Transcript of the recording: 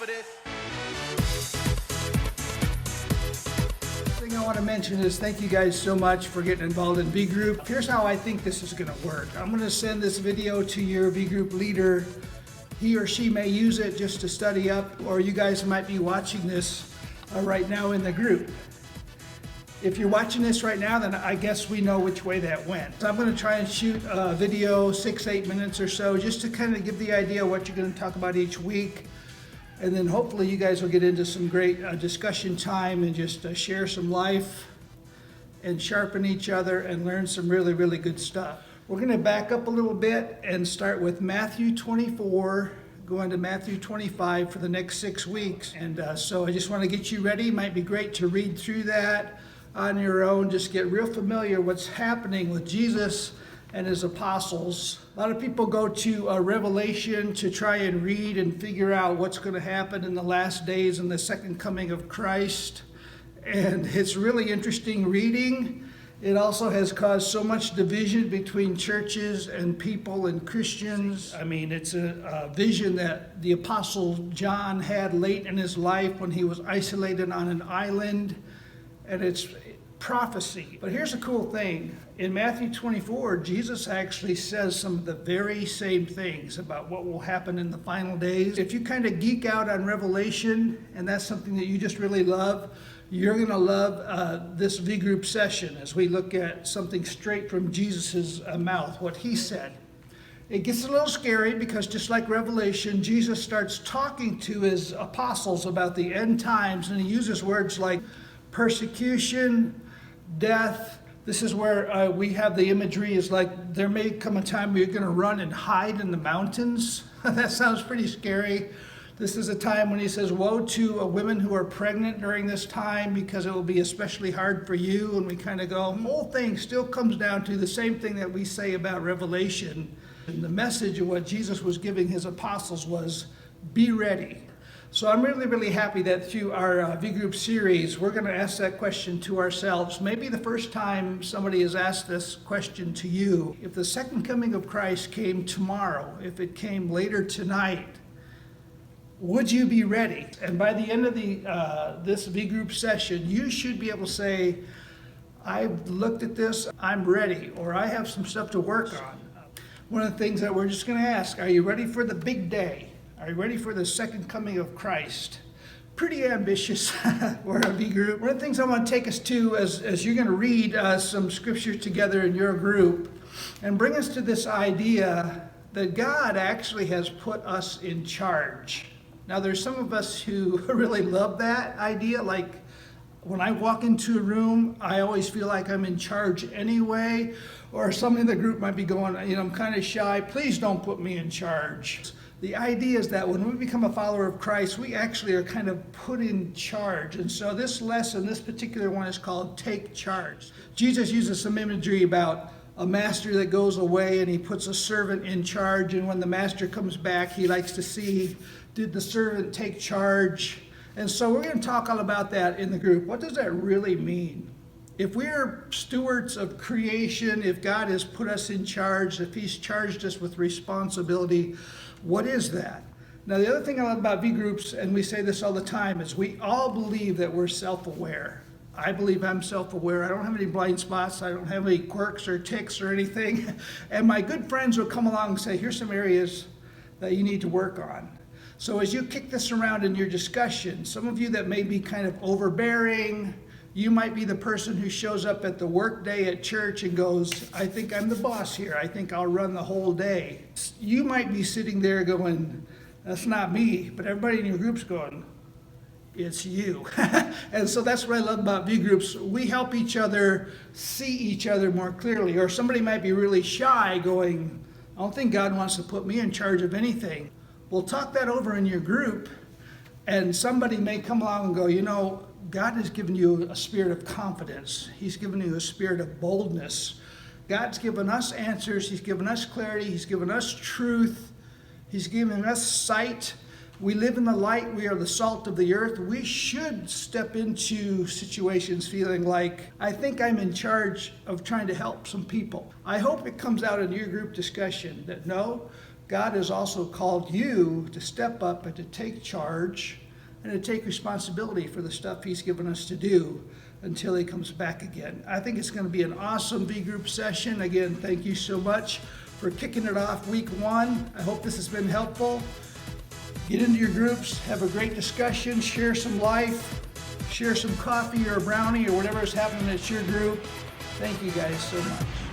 of this? The thing I want to mention is thank you guys so much for getting involved in vGroup. Here's how I think this is going to work. I'm going to send this video to your vGroup leader. He or she may use it just to study up, or you guys might be watching this right now in the group. If you're watching this right now, then I guess we know which way that went. So I'm going to try and shoot a video, 6-8 minutes or so, just to kind of give the idea of what you're going to talk about each week. And then hopefully you guys will get into some great discussion time and just share some life and sharpen each other and learn some really, really good stuff. We're going to back up a little bit and start with Matthew 24, going to Matthew 25 for the next 6 weeks. And so I just want to get you ready. Might be great to read through that on your own. Just get real familiar what's happening with Jesus and his apostles. A lot of people go to Revelation to try and read and figure out what's going to happen in the last days and the second coming of Christ. And it's really interesting reading. It also has caused so much division between churches and people and Christians. I mean, it's a vision that the Apostle John had late in his life when he was isolated on an island, and it's prophecy. But here's a cool thing. In Matthew 24, Jesus actually says some of the very same things about what will happen in the final days. If you kind of geek out on Revelation, and that's something that you just really love, you're going to love this vGroup session as we look at something straight from Jesus' mouth, what he said. It gets a little scary because just like Revelation, Jesus starts talking to his apostles about the end times, and he uses words like persecution, death. This is where we have the imagery is like there may come a time where you're going to run and hide in the mountains. That sounds pretty scary. This is a time when he says, woe to women who are pregnant during this time because it will be especially hard for you. And we kind of go, the whole thing still comes down to the same thing that we say about Revelation. And the message of what Jesus was giving his apostles was, be ready. So I'm really, really happy that through our vGroup series, we're going to ask that question to ourselves. Maybe the first time somebody has asked this question to you, if the second coming of Christ came tomorrow, if it came later tonight, would you be ready? And by the end of this vGroup session, you should be able to say, I've looked at this, I'm ready, or I have some stuff to work on. One of the things that we're just going to ask, are you ready for the big day? Are you ready for the second coming of Christ? Pretty ambitious. We're a vGroup. One of the things I want to take us to as you're going to read some scripture together in your group and bring us to this idea that God actually has put us in charge. Now, there's some of us who really love that idea. Like when I walk into a room, I always feel like I'm in charge anyway. Or some in the group might be going, I'm kind of shy. Please don't put me in charge. The idea is that when we become a follower of Christ, we actually are kind of put in charge. And so this lesson, this particular one, is called Take Charge. Jesus uses some imagery about a master that goes away and he puts a servant in charge. And when the master comes back, he likes to see, did the servant take charge? And so we're going to talk all about that in the group. What does that really mean? If we're stewards of creation, if God has put us in charge, if he's charged us with responsibility, what is that? Now, the other thing I love about vGroups, and we say this all the time, is we all believe that we're self-aware. I believe I'm self-aware. I don't have any blind spots. I don't have any quirks or tics or anything. And my good friends will come along and say, here's some areas that you need to work on. So as you kick this around in your discussion, some of you that may be kind of overbearing, you might be the person who shows up at the work day at church and goes, I think I'm the boss here. I think I'll run the whole day. You might be sitting there going, that's not me. But everybody in your group's going, it's you. And so that's what I love about vGroups. We help each other see each other more clearly. Or somebody might be really shy going, I don't think God wants to put me in charge of anything. Well, talk that over in your group, and somebody may come along and go, God has given you a spirit of confidence. He's given you a spirit of boldness. God's given us answers. He's given us clarity. He's given us truth. He's given us sight. We live in the light. We are the salt of the earth. We should step into situations feeling like, I think I'm in charge of trying to help some people. I hope it comes out in your group discussion that no, God has also called you to step up and to take charge and to take responsibility for the stuff He's given us to do until He comes back again. I think it's going to be an awesome vGroup session. Again, thank you so much for kicking it off week 1. I hope this has been helpful. Get into your groups, have a great discussion, share some life, share some coffee or a brownie or whatever is happening at your group. Thank you guys so much.